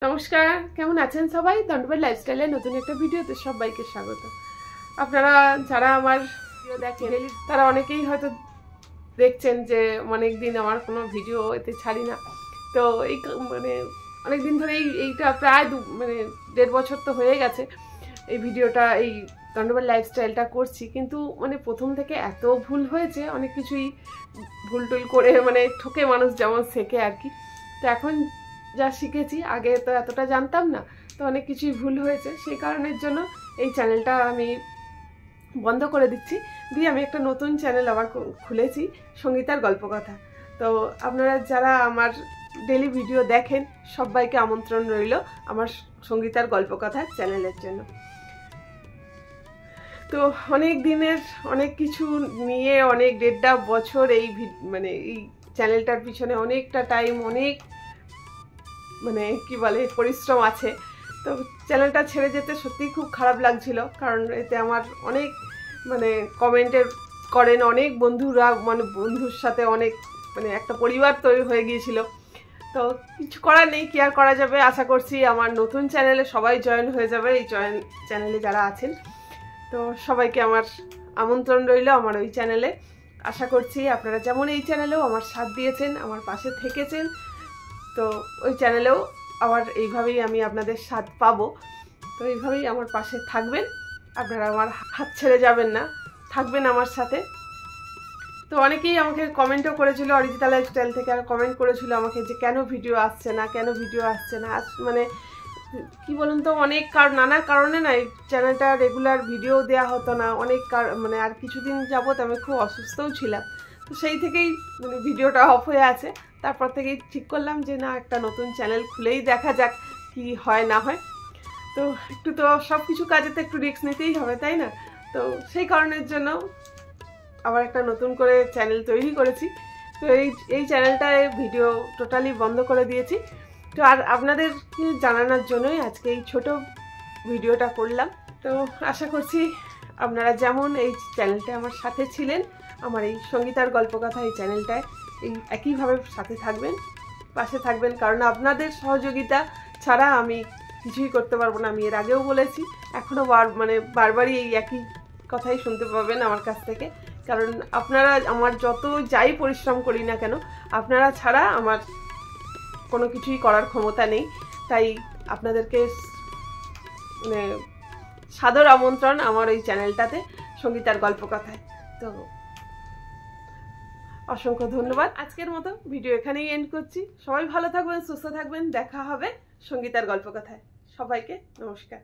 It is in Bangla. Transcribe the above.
নমস্কার, কেমন আছেন সবাই? দণ্ডবাড়ি লাইফস্টাইলের নতুন একটা ভিডিওতে সবাইকে স্বাগত। আপনারা যারা আমার ভিডিও দেখেন তারা অনেকেই হয়তো দেখছেন যে অনেক দিন আমার কোনো ভিডিও এতে ছাড়ি না। তো এই মানে অনেক দিন ধরেই এইটা প্রায় 1.5 বছর তো হয়ে গেছে এই ভিডিওটা, এই দণ্ডবাড়ি লাইফস্টাইলটা করছি। কিন্তু প্রথম থেকে এত ভুল হয়েছে, অনেক কিছুই ভুল টুল করে ঠকে মানুষ যেমন শেখে আর কি। তো এখন যা শিখেছি, আগে তো এতটা জানতাম না, তো অনেক কিছুই ভুল হয়েছে। সেই কারণের জন্য এই চ্যানেলটা আমি বন্ধ করে দিচ্ছি, দিয়ে আমি একটা নতুন চ্যানেল আবার খুলেছি, সঙ্গীতার গল্পকথা। তো আপনারা যারা আমার ডেলি ভিডিও দেখেন সবাইকে আমন্ত্রণ রইল আমার সঙ্গীতার গল্পকথা চ্যানেলের জন্য। তো অনেক দিনের অনেক কিছু নিয়ে অনেক 1.5 বছর এই এই চ্যানেলটার পিছনে অনেকটা টাইম, অনেক কি বলে পরিশ্রম আছে। তো চ্যানেলটা ছেড়ে যেতে সত্যিই খুব খারাপ লাগছিল, কারণ এতে আমার অনেক কমেন্টের করেন অনেক বন্ধুরা, বন্ধুর সাথে অনেক একটা পরিবার তৈরি হয়ে গিয়েছিল। তো কিছু করার নেই, কি আর করা যাবে। আশা করছি আমার নতুন চ্যানেলে সবাই জয়েন হয়ে যাবে, এই চ্যানেলে যারা আছেন। তো সবাইকে আমার আমন্ত্রণ রইল আমার ওই চ্যানেলে। আশা করছি আপনারা যেমন এই চ্যানেলেও আমার সাথ দিয়েছেন, আমার পাশে থেকেছেন, তো ওই চ্যানেলেও আবার এইভাবেই আমি আপনাদের সাথ পাবো। তো এইভাবেই আমার পাশে থাকবেন, আপনারা আমার হাত ছেড়ে যাবেন না, থাকবেন আমার সাথে। তো অনেকেই আমাকে কমেন্টও করেছিল, অরিজিতা লাইফস্টাইল থেকে আর কমেন্ট করেছিল আমাকে যে কেন ভিডিও আসছে না, কেন ভিডিও আসছে না। কি বলুন তো, অনেক নানা কারণে না এই চ্যানেলটা রেগুলার ভিডিও দেওয়া হতো না। অনেক আর কিছুদিন যাবত আমি খুব অসুস্থও ছিলাম, তো সেই থেকেই ভিডিওটা অফ হয়ে আছে। তারপর থেকেই ঠিক করলাম যে না, একটা নতুন চ্যানেল খুলেই দেখা যাক কি হয় না হয়। তো একটু তো সব কিছু কাজে তো একটু রিস্ক নিতেই হবে, তাই না? তো সেই কারণের জন্য আবার একটা নতুন করে চ্যানেল তৈরি করেছি। তো এই চ্যানেলটায় ভিডিও টোটালি বন্ধ করে দিয়েছি। তো আর আপনাদেরকে জানানোর জন্যই আজকে এই ছোট ভিডিওটা করলাম। তো আশা করছি আপনারা যেমন এই চ্যানেলটা আমার সাথে ছিলেন, আমার এই সঙ্গীতার গল্পকথা এই চ্যানেলটায় এই একইভাবে সাথে থাকবেন, পাশে থাকবেন। কারণ আপনাদের সহযোগিতা ছাড়া আমি কিছুই করতে পারবো না। আমি এর আগেও বলেছি, এখনও বারবারই এই একই কথাই শুনতে পাবেন আমার কাছ থেকে। কারণ আপনারা আমার যত যাই পরিশ্রম করি না কেন, আপনারা ছাড়া আমার কোনো কিছুই করার ক্ষমতা নেই। তাই আপনাদেরকে সাদর আমন্ত্রণ আমার ওই চ্যানেলটাতে, সঙ্গীতার গল্পকথায়। তো অসংখ্য ধন্যবাদ। আজকের মতো ভিডিও এখানেই এন্ড করছি। সবাই ভালো থাকবেন, সুস্থ থাকবেন। দেখা হবে সঙ্গীতার গল্পকথায়। সবাইকে নমস্কার।